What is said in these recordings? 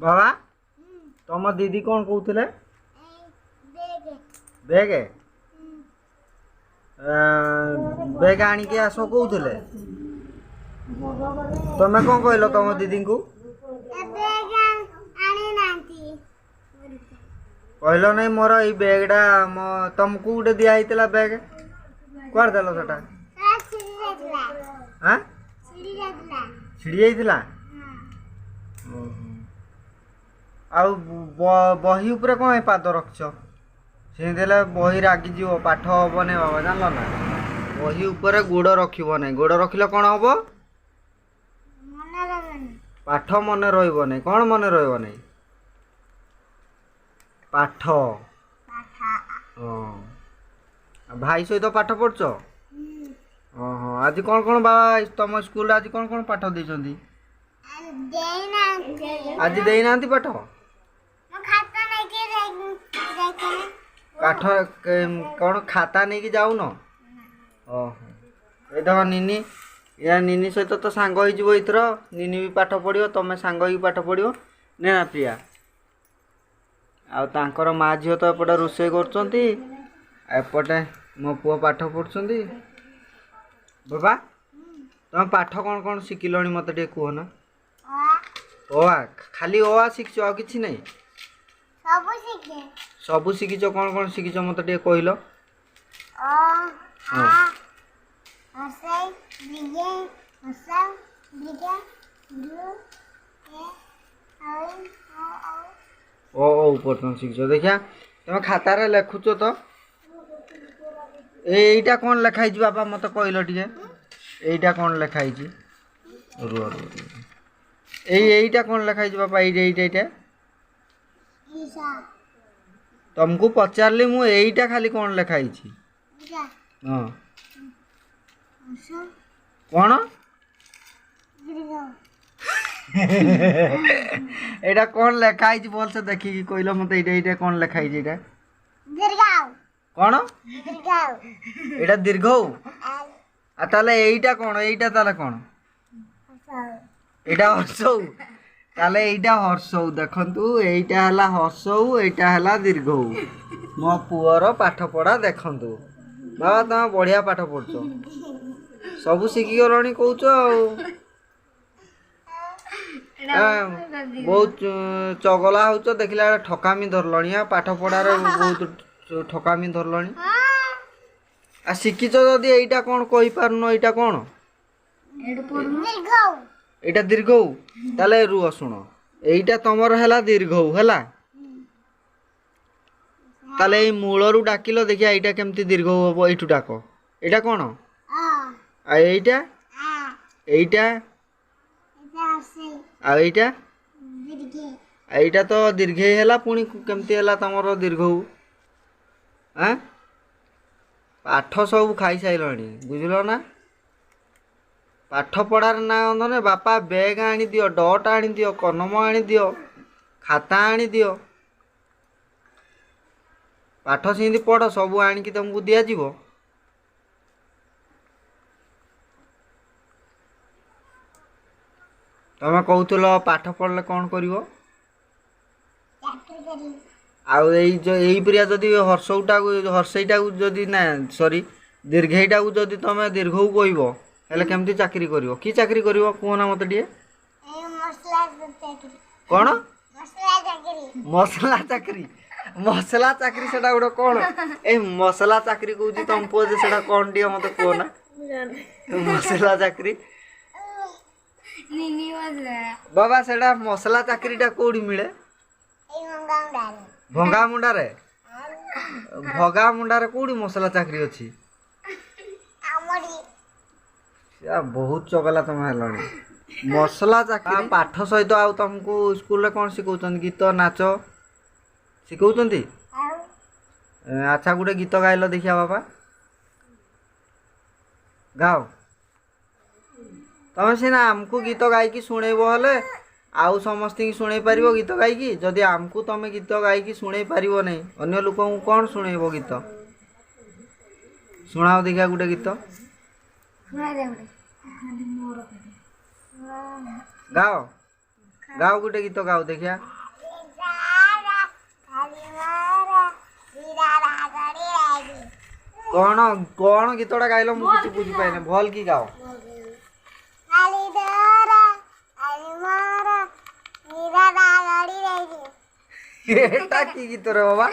बाबा तुम दीदी कौन कहते बेग बेग आणिकी आस कहते तुम्हें कौन कहल तुम दीदी को कहल नहीं मोर ये बेगटा तुमको गोटे दिखाई बेग कुआड़ देल सेटा हाँ छिड़ी जाइला आउ बही उपरे कौन पाद रखछ से बही रागिज पाठ हम ना बाबा जान ना बही उपरे गोड़ रखब ना गोड़ रखिले कौन हम पाठ मन रही कौन मन रही पाठ भाई सहित पाठ पढ़छ आज कौन कौन बाबा तुम स्कूल आज कौन कौन पाठ देछंती आज देई नांती पाठ पाठ कौन खाता नहीं कि जाऊन ओहो ये देख निनी या निनी सहित तो सांग हो इथर निनी भी पाठ पढ़ियो तमें सांग ही पाठ पढ़ियो ना प्रिया आ तांकर माँ झील तो एपटे रोषे करछंती एपटे मो पुओ पाठ पढ़ुछंती बाबा तुम पाठ कौन कौन शिखिल मत कह ना ओआ खाली ओआ शिखच आ कि नहीं सब शिखिच कौन कौन शिखिच मत कहल ओ ऊपर तुम शिखिच देखिया तुम खातार लेखुच तो एटा कौन लेखाई बाबा मत कहल टे एटा कौन लेखाई रुआ एटा कौन लेखाई बाबा ये तुमको पचारली मु एटा खाली कौन लेखाई हाँ कौन एटा कौन लेखाई बोल से देखिकी कहल मत एटा कौन लेखाई कौन एटा दीर्घ ताले एटा कौन एटा ताले कौन एटा हर्षौ ताले एटा हर्षौ देखंतु एटा हला हर्षौ एटा हला दीर्घ मो पुअर पाठ पढ़ा देखंतु बाबा तुम बढ़िया पाठ पढ़छ सब शिखी गलणी कहूच बहुत चगला होच देखला ठकामी धरलणी पाठ पढ़ार बहुत ठकामी धरलणी आ शिखिच जदि एटा कौन कहि पारुनो एटा कौन एटा दीर्घ ताले रुह शुण एटा तमर हैला दीर्घ हैला ताले ए मूलरू डाकिलो देखिया एटा केमती दीर्घ हो एठू डाक एटा कौन आ एटा एटा आ एटा एटा तो दीर्घ हैला पुणी केमती हैला तमर दीर्घ हाँ पाठ सब खाई साइलणी बुझल ना पाठ पढ़ार ना अंधने बापा बैग आनी दियो डट आनी दियो कलम आनी दियो खाता आनी दियो पाठ सेमती पढ़ सब आनिकी तुमको दिया जीवो तमें कहूल पाठ पढ़ले कौन करिवो आईपरिया जदि हर्षौटा हर्षईटा जदि ना सॉरी दीर्घईटा जदि तुम दीर्घ कहब हेले केमती चाकरी करिवो कि चाकरी करिवो कहना मत टिए कौन मसला चाकरी सेटा गोटे कौन ए मसला चाकरी कहूँ तुम पुओ जे सेटा कौन टिए मत कहना मसला चाकरी बाबा सेटा मसला चाकरीटा कोड़ी मिले भंगा मुंडारे भगा मुंडारे कोड़ी मसला चाकरी अच्छी बहुत चगला तुम हेलानी मसला चाकरी पाठ सहित आउ तुमको स्कूल कौन शिखौछन गीत नाच शिखौछंती अच्छा गोटे गीत गाइल देखिया बाबा गाओ तुम सीना आमको गीत गायकी शुणेब हेले आउ समस्त शुणे पार गीत गायकी जदि आमको तुम गीत गायकी शुणे पार नहीं अन्य लोक कौन शुणेब गीत शुणाओ देखिया गोटे गीत गाओ गाओ गुटे गीत गाओ देखिया। कौन कौन गीतटा गाइल मु किछि बुझी पाइने भल की गाओ। एटा की गीत रे बाबा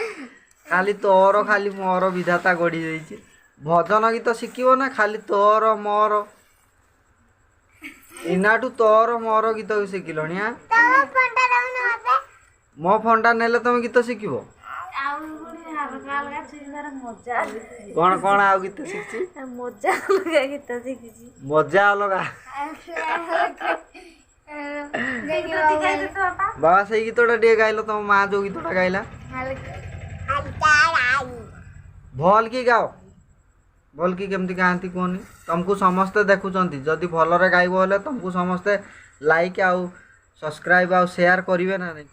खाली तोर खाली मोर विधाता गड़ी जाइछि। भजन गीत शिखिबो ना खाली तोर मोर इनाटू तोर मोर गीत शिखिलणी। हां मो फोनटा नेले तुम गीत शिखिबो कौन कौन आउ गीत शिखछि मजा अलग गीत शिखिछि मजा अलगा बाबा से गीतटा टे गाइल तुम माँ जो गीतटा गाइला भल की गाओ भल की केमती गाँती कहनी तुमको समस्ते देखुंत जदि भलरे गाइब हेले तुमको समस्ते लाइक आउ सब्सक्राइब आउ शेयर करिवे ना नहीं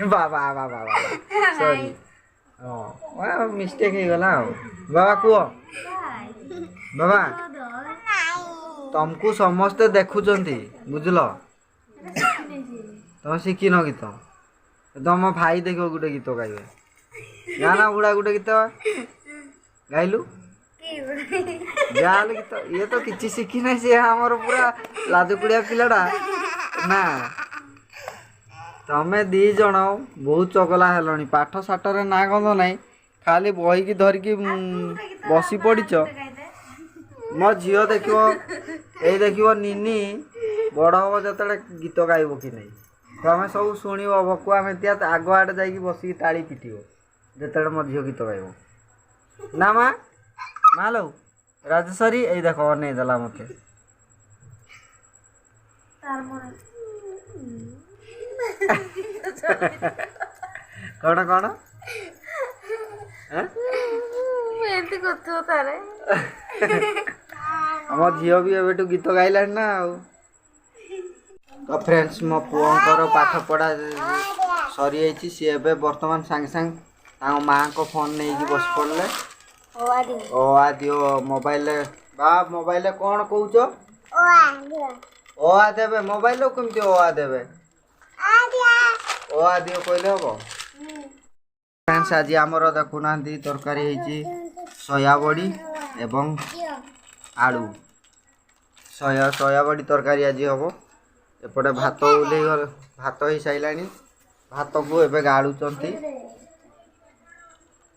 बाबा बाबा बाबा सॉरी हां मिस्टेक हे गला बाबा को बाबा तुमको समस्ते देखुंत बुझल तुम शिखिन गीत तुम भाई देखो गोटे गीत गाइबे गाना गुड़ा गोटे गीत गाइलु जाल गीत ये तो किछि शिखि नै से हमर पूरा लाजुकुड़िया पिलाडा ना तमे दी जण बहुत चगला हेलणी पाठ साठरे ना गंध नहीं खाली बही की धरिकी बसी पड़ीच मो झील देखो ये देखो निनी बड़ हम जो गीत गाइब कि नहीं तमें सब शुण भकुआ मेतिया आग आड़े जा बसिक ताली पिटो जो मो झील गीत गाइब ना माँ माँ लो राजेश्वरी ये देख अनै देला मत कौन कौन आम झील भी एबेटू गीत गाइला ना तो फ्रेंड्स मो पुअर पाठ पढ़ा सरी जाइए सी ए बर्तमान सांगे सांग माँ को फोन नहीं कि बस पड़े ओ आ दियो मोबाइल बा मोबाइल कौन कौच ओ आ देवे मोबाइल कमती ओ आ देवे ओ आ दियो कहले हम फ्रेंड्स आज आमर देखुना तरकारी होती सोया बड़ी एवं आलू सोया बड़ी तरकारी आज हम एपटे भात उल्ले भात हो सारा भात को एबे गाड़ुचंती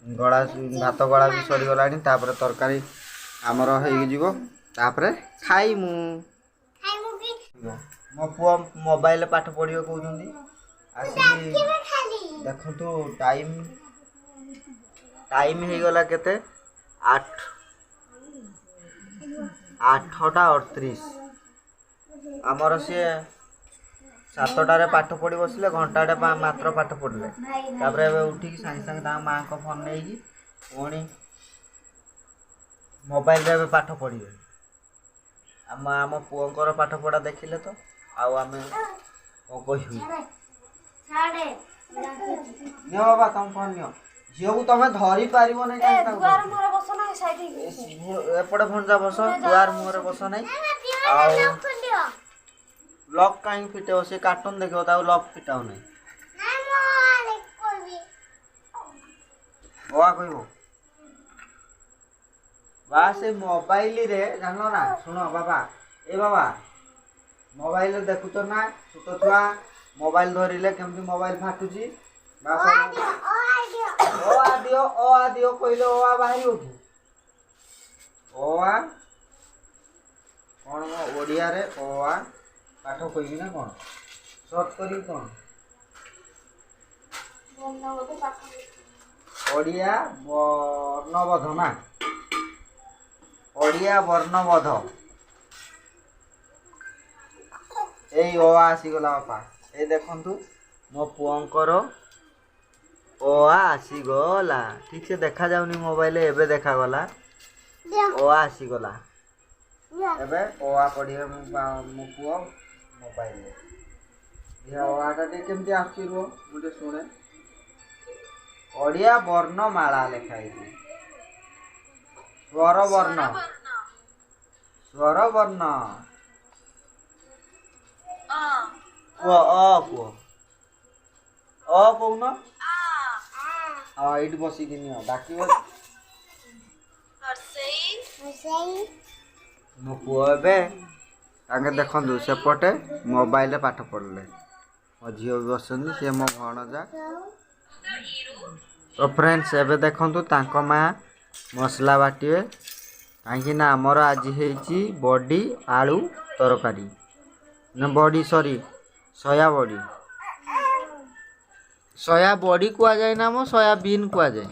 गला भात गला भी सरीगला तरकारी आमर हो खाई मो पुआ मोबाइल पाठ पढ़ियो कहते आसिक देखु टाइम टाइम हो गला केते 8:38 आमर सी 7टारे पाठ पढ़ी बसले घंटाटे मात्र पाठ पढ़ले उठिक सागे सागे माँ को फोन नहीं पुणी मोबाइल रे पाठ पढ़े आम पुअर पाठ पढ़ा देखिले तो आम कह बाबा तुम फोन नियो झील को तुम धरी पार एपटे भंजा बस दुआर मुहर बस नहीं लॉक कहीं फिटे से कार्टून देखो लॉक फिटाओ नहीं ओआ कहबो बा से मोबाइल रे जान ना सुन बाबा ए बाबा मोबाइल रे देखु तो ना छोट छुआ मोबाइल धरिले केमती मोबाइल फाटुची ओ आ दियो कहले ओ आ बाहरी उठी ओ आ कौन मो ओडिया रे ओ आ पाठ कहि ना कौन सर्च करी कौन ओडिया वर्णबोध ना ओडिया वर्णबोध यही ओ आसीगला बापा ये देखु मो पुअर ओ आसीगला ठीक से देखा जाऊनी मोबाइल एबे देखा गला ओ आसीगला एबे ओ आ पढ़िए मो पुआ मोबाइल ये ओ आटा केमती आसो मुझे शुणे ओडिया वर्णमाला लिखाई स्वर वर्ण କୁହ କୁହ କହୁନ। ହଁ ଏଇଠି ବସିକି ନିଅ ଡାକିବ। ମୋ ପୁଅ ଏବେ ତାଙ୍କେ ଦେଖନ୍ତୁ ସେପଟେ ମୋବାଇଲରେ ପାଠ ପଢ଼ିଲେ। ମୋ ଝିଅ ବି ବସଛନ୍ତି, ସିଏ ମୋ ଭଣଜା। ତ ଫ୍ରେଣ୍ଡସ୍ ଏବେ ଦେଖନ୍ତୁ ତାଙ୍କ ମାଆ ମସଲା ବାଟିବେ, କାହିଁକିନା ଆମର ଆଜି ହେଇଛି ବଡ଼ି ଆଳୁ ତରକାରୀ। ନା ବଡ଼ି ସୋୟା ବଡ଼ି। ସୋୟା ବଡ଼ି କୁହାଯାଏ ନା ମୋ ସୋୟାବିନ୍ କୁହାଯାଏ?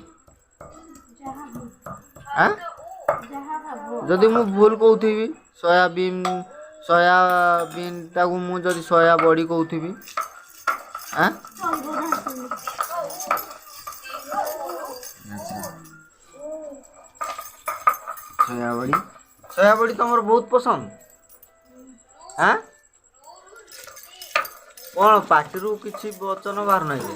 ଯଦି ମୁଁ ଭୁଲ କହୁଥିବି ସୋୟାବିନ୍ଟାକୁ ମୁଁ ଯଦି ସୋୟା ବଡ଼ି କହୁଥିବି ସୋୟା ବଡ଼ି ତମର ବହୁତ ପସନ୍ଦ? କ'ଣ ପାଟିରୁ କିଛି ବଚନ ବାହାର ନାହିଁ?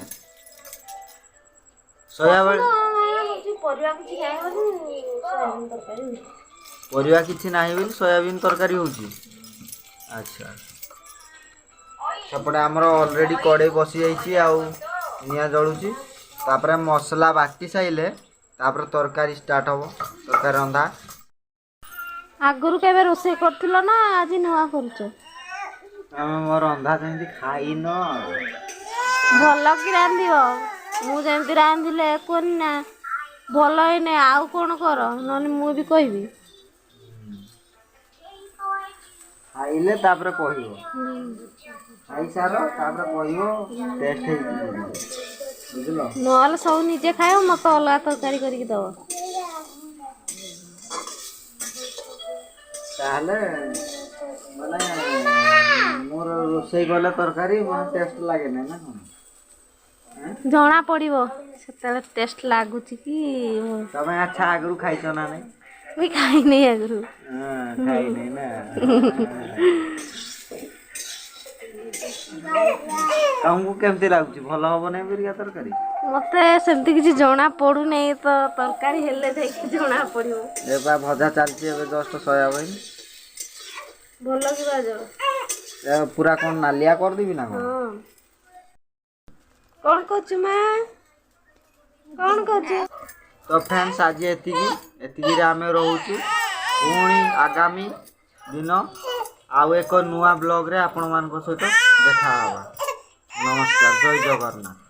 ପରିବା କିଛି ନାହିଁ ବୋଲି ସୋୟାବିନ୍ ତରକାରୀ ହେଉଛି। ଆଚ୍ଛା, ସେପଟେ ଆମର ଅଲରେଡ଼ି କଡ଼େଇ ବସିଯାଇଛି ଆଉ ନିଆଁ ଜଳୁଛି। ତାପରେ ମସଲା ବାଟି ସାଇଲେ ତାପରେ ତରକାରୀ ଷ୍ଟାର୍ଟ ହେବ, ତରକାରୀ ରନ୍ଧା। ଆଗରୁ କେବେ ରୋଷେଇ କରୁଥିଲ ନା ଆଜି ନୂଆ କରୁଛ? ତମେ ମୋ ରନ୍ଧା ଯେମିତି ଖାଇନ। ଭଲ କି ରାନ୍ଧିବ, ମୁଁ ଯେମିତି ରାନ୍ଧିଲେ କୁହନି ନା ଭଲ ହେଇନି ଆଉ କ'ଣ କର, ନହେଲେ ମୁଁ ବି କହିବି। ଖାଇଲେ ତାପରେ କହିବ, ଖାଇସାର ତାପରେ କହିବ ଟେଷ୍ଟ ହେଇଛି ବୁଝିଲ। ନହେଲେ ସବୁ ନିଜେ ଖାଇବ, ମତେ ଅଲଗା ତରକାରୀ କରିକି ଦବ। ତାହେଲେ ମାନେ ମୋର ରୋଷେଇ କଲେ ତରକାରୀ ମାନେ ଟେଷ୍ଟ ଲାଗେନି ନା କ'ଣ? ଜଣା ପଡ଼ିବ ସେତେବେଳେ ଟେଷ୍ଟ ଲାଗୁଛି କି। ତମେ ଆଚ୍ଛା ଆଗରୁ ଖାଇଛ ନା ନାଇଁ? ମୁଁ ଖାଇନି ଆଗରୁ। ଖାଇନି ନା। ତମକୁ କେମିତି ଲାଗୁଛି, ଭଲ ହବ ନାଇଁ ବିରିୟା ତରକାରୀ? ମତେ ସେମିତି କିଛି ଜଣା ପଡୁନାହିଁ, ତ ତରକାରୀ ହେଲେ ଯାଇକି ଜଣା ପଡିବ। ଏବେ ଭଜା ଚାଲିଛି ଏବେ ଜଷ୍ଟ ସୋୟାବିନ୍। ଭଲ କି ଭାଜ। ପୁରା କ'ଣ ନାଲିଆ କରିଦେବି ନା କ'ଣ? କ'ଣ କରୁଛୁ ମା? କ'ଣ କରୁଛୁ? ତ ଫ୍ରେଣ୍ଡସ୍ ଆଜି ଏତିକିରେ ଆମେ ରହୁଛୁ। ପୁଣି ଆଗାମୀ ଦିନ ଆଉ ଏକ ନୂଆ ବ୍ଲଗ୍ରେ ଆପଣମାନଙ୍କ ସହିତ ଦେଖା ହେବା। ନମସ୍କାର, ଜୟ ଜଗନ୍ନାଥ।